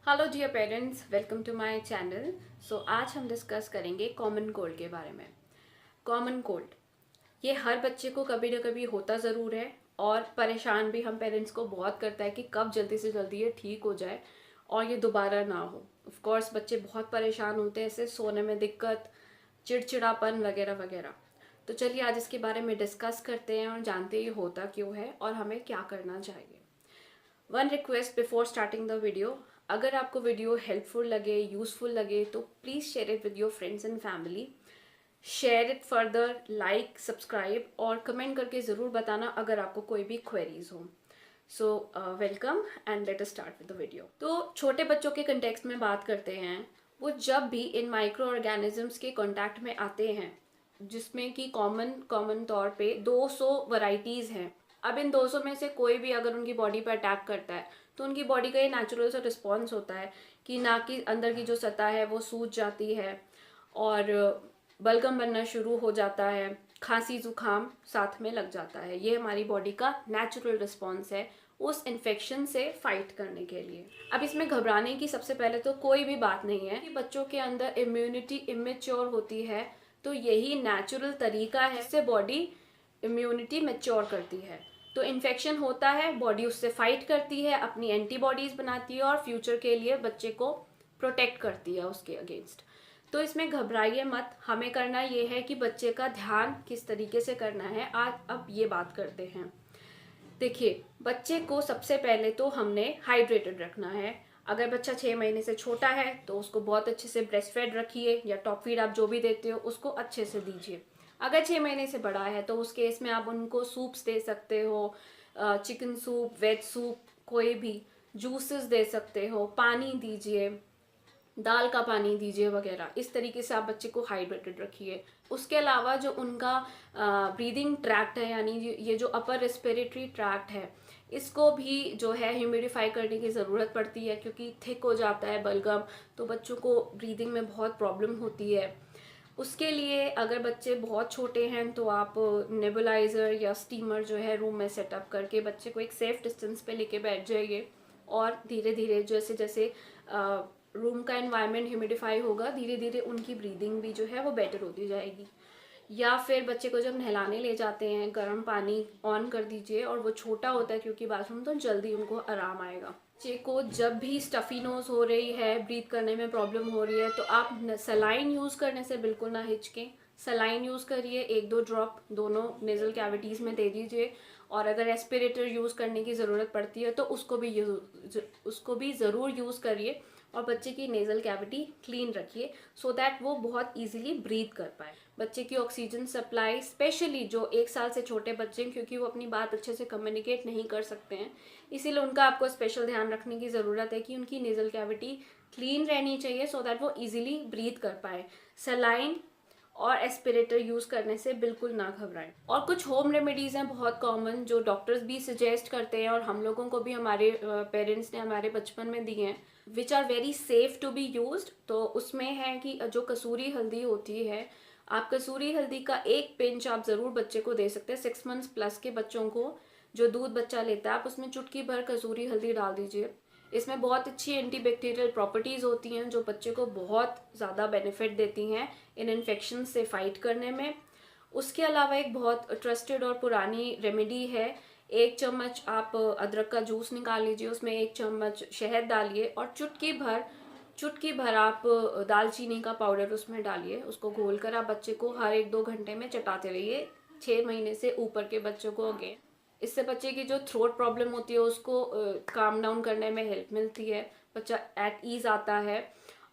Hello dear parents, welcome to my channel. So आज हम discuss करेंगे कॉमन कोल्ड के बारे में। कॉमन कोल्ड ये हर बच्चे को कभी ना कभी होता ज़रूर है और परेशान भी हम पेरेंट्स को बहुत करता है कि कब जल्दी से जल्दी ये ठीक हो जाए और ये दोबारा ना हो। ऑफ कोर्स बच्चे बहुत परेशान होते हैं इससे, सोने में दिक्कत, चिड़चिड़ापन वगैरह वगैरह। तो चलिए आज इसके बारे में डिस्कस करते हैं और जानते हैं ये होता क्यों है और हमें क्या करना चाहिए। One request before starting the video, अगर आपको वीडियो हेल्पफुल लगे, यूजफुल लगे तो please share it with your friends and family. Share it further, like, subscribe और कमेंट करके ज़रूर बताना अगर आपको कोई भी क्वेरीज हो। So welcome and let us start with the video. तो छोटे बच्चों के कंटेक्स्ट में बात करते हैं। वो जब भी इन माइक्रो ऑर्गेनिजम्स के कांटेक्ट में आते हैं, जिसमें कि कॉमन तौर पे 200 वैरायटीज़ हैं। अब इन 200 में से कोई भी अगर उनकी बॉडी पर अटैक करता है तो उनकी बॉडी का ये नेचुरल सा रिस्पॉन्स होता है कि नाक की अंदर की जो सतह है वो सूज जाती है और बलगम बनना शुरू हो जाता है, खांसी जुकाम साथ में लग जाता है। ये हमारी बॉडी का नेचुरल रिस्पॉन्स है उस इन्फेक्शन से फाइट करने के लिए। अब इसमें घबराने की सबसे पहले तो कोई भी बात नहीं है कि बच्चों के अंदर इम्यूनिटी इमेच्योर होती है, तो यही नेचुरल तरीका है जिससे बॉडी इम्यूनिटी मैच्योर करती है। तो इन्फेक्शन होता है, बॉडी उससे फाइट करती है, अपनी एंटीबॉडीज बनाती है और फ्यूचर के लिए बच्चे को प्रोटेक्ट करती है उसके अगेंस्ट। तो इसमें घबराइए मत। हमें करना ये है कि बच्चे का ध्यान किस तरीके से करना है, आज अब ये बात करते हैं। देखिए, बच्चे को सबसे पहले तो हमने हाइड्रेटेड रखना है। अगर बच्चा 6 महीने से छोटा है तो उसको बहुत अच्छे से ब्रेस्ट फीड रखिए या टॉप फीड आप जो भी देते हो उसको अच्छे से दीजिए। अगर 6 महीने से बड़ा है तो उस केस में आप उनको सूप्स दे सकते हो, चिकन सूप, वेज सूप, कोई भी जूसेस दे सकते हो, पानी दीजिए, दाल का पानी दीजिए वगैरह। इस तरीके से आप बच्चे को हाइड्रेटेड रखिए। उसके अलावा जो उनका ब्रीदिंग ट्रैक्ट है, यानी ये जो अपर रेस्पिरेटरी ट्रैक्ट है, इसको भी जो है ह्यूमिडिफाई करने की ज़रूरत पड़ती है क्योंकि थिक हो जाता है बलगम, तो बच्चों को ब्रीदिंग में बहुत प्रॉब्लम होती है। उसके लिए अगर बच्चे बहुत छोटे हैं तो आप नेबुलाइज़र या स्टीमर जो है रूम में सेटअप करके बच्चे को एक सेफ डिस्टेंस पे लेके बैठ जाइए और धीरे धीरे जैसे जैसे रूम का एनवायरनमेंट ह्यूमिडिफाई होगा, धीरे धीरे उनकी ब्रीदिंग भी जो है वो बेटर होती जाएगी। या फिर बच्चे को जब नहलाने ले जाते हैं गर्म पानी ऑन कर दीजिए, और वो छोटा होता है क्योंकि बाथरूम, तो जल्दी उनको आराम आएगा। बच्चे को जब भी स्टफी नोज हो रही है, ब्रीथ करने में प्रॉब्लम हो रही है, तो आप सलाइन यूज़ करने से बिल्कुल ना हिचकें। सलाइन यूज़ करिए, 1-2 ड्रॉप दोनों नेज़ल कैविटीज़ में दे दीजिए। और अगर रेस्पिरेटर यूज़ करने की ज़रूरत पड़ती है तो उसको भी ज़रूर यूज़ करिए और बच्चे की नेज़ल कैविटी क्लीन रखिए सो दैट वो बहुत इजीली ब्रीथ कर पाए। बच्चे की ऑक्सीजन सप्लाई, स्पेशली जो 1 साल से छोटे बच्चे हैं, क्योंकि वो अपनी बात अच्छे से कम्युनिकेट नहीं कर सकते हैं, इसीलिए उनका आपको स्पेशल ध्यान रखने की ज़रूरत है कि उनकी नेज़ल कैविटी क्लीन रहनी चाहिए सो दैट वो इजीली ब्रीथ कर पाए। सलाइन और एस्पिरेटर यूज़ करने से बिल्कुल ना घबराएं। और कुछ होम रेमेडीज़ हैं बहुत कॉमन जो डॉक्टर्स भी सजेस्ट करते हैं और हम लोगों को भी हमारे पेरेंट्स ने हमारे बचपन में दिए हैं, which are very safe to be used. तो उसमें है कि जो कसूरी हल्दी होती है, आप कसूरी हल्दी का एक पिंच आप ज़रूर बच्चे को दे सकते हैं। 6 मंथ्स प्लस के बच्चों को जो दूध बच्चा लेता है, आप उसमें चुटकी भर कसूरी हल्दी डाल दीजिए। इसमें बहुत अच्छी एंटीबैक्टीरियल प्रॉपर्टीज़ होती हैं जो बच्चे को बहुत ज़्यादा बेनिफिट देती हैं इन इन्फेक्शन से फाइट करने में। उसके अलावा एक बहुत ट्रस्टेड और पुरानी रेमेडी है। 1 चम्मच आप अदरक का जूस निकाल लीजिए, उसमें 1 चम्मच शहद डालिए और चुटकी भर आप दालचीनी का पाउडर उसमें डालिए। उसको घोल कर आप बच्चे को हर 1-2 घंटे में चटाते रहिए, 6 महीने से ऊपर के बच्चों को। अगेन इससे बच्चे की जो थ्रोट प्रॉब्लम होती है उसको काम डाउन करने में हेल्प मिलती है, बच्चा एट ईज आता है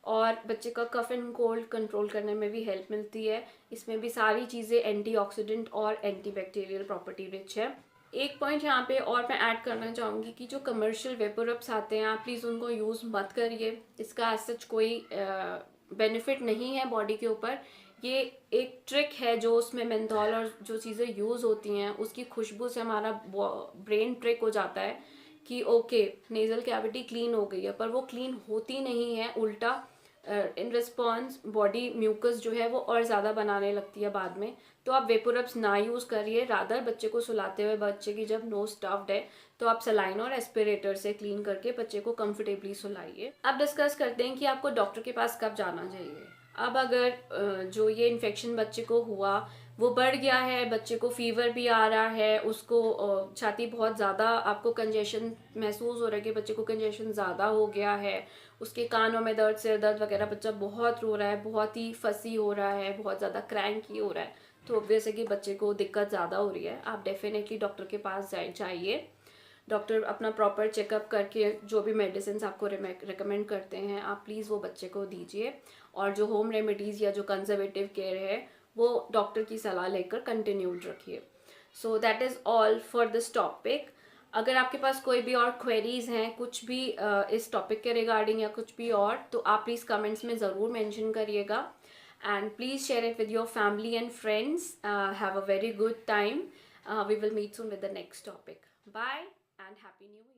और बच्चे का कफ एंड कोल्ड कंट्रोल करने में भी हेल्प मिलती है। इसमें भी सारी चीज़ें एंटीऑक्सीडेंट और एंटीबैक्टीरियल प्रॉपर्टी रिच है। एक पॉइंट यहाँ पे और मैं ऐड करना चाहूँगी कि जो कमर्शियल वेपोरप्स आते हैं, आप प्लीज़ उनको यूज़ मत करिए। इसका एज सच कोई बेनिफिट नहीं है बॉडी के ऊपर। ये एक ट्रिक है जो उसमें मेंथॉल और जो चीज़ें यूज़ होती हैं उसकी खुशबू से हमारा ब्रेन ट्रिक हो जाता है कि ओके नेज़ल कैविटी क्लीन हो गई है, पर वो क्लीन होती नहीं है। उल्टा इन रिस्पॉन्स बॉडी म्यूकस जो है वो और ज़्यादा बनाने लगती है बाद में। तो आप वेपोरब्स ना यूज़ करिए, रादर बच्चे को सुलाते हुए बच्चे की जब नोज स्टफ्ड है तो आप सलाइन और एस्पिरेटर से क्लीन करके बच्चे को कंफर्टेबली सुलाइए। अब डिस्कस करते हैं कि आपको डॉक्टर के पास कब जाना चाहिए। अब अगर जो ये इन्फेक्शन बच्चे को हुआ वो बढ़ गया है, बच्चे को फीवर भी आ रहा है, उसको छाती बहुत ज़्यादा, आपको कंजेशन महसूस हो रहा है कि बच्चे को कंजेशन ज़्यादा हो गया है, उसके कानों में दर्द, सिर दर्द वगैरह, बच्चा बहुत रो रहा है, बहुत ही फसी हो रहा है, बहुत ज़्यादा क्रैंकी हो रहा है, तो ऑब्वियस है कि बच्चे को दिक्कत ज़्यादा हो रही है। आप डेफिनेटली डॉक्टर के पास जाइए। डॉक्टर अपना प्रॉपर चेकअप करके जो भी मेडिसिन आपको रिकमेंड करते हैं आप प्लीज़ वो बच्चे को दीजिए। और जो होम रेमेडीज़ या जो कंजर्वेटिव केयर है वो डॉक्टर की सलाह लेकर कंटिन्यूड रखिए। So that is all for this topic. अगर आपके पास कोई भी और क्वेरीज हैं कुछ भी इस टॉपिक के रिगार्डिंग या कुछ भी और, तो आप प्लीज़ कमेंट्स में ज़रूर मेंशन करिएगा and please share it with your family and friends. Have a very good time. We will meet soon with the next topic. Bye and Happy New Year.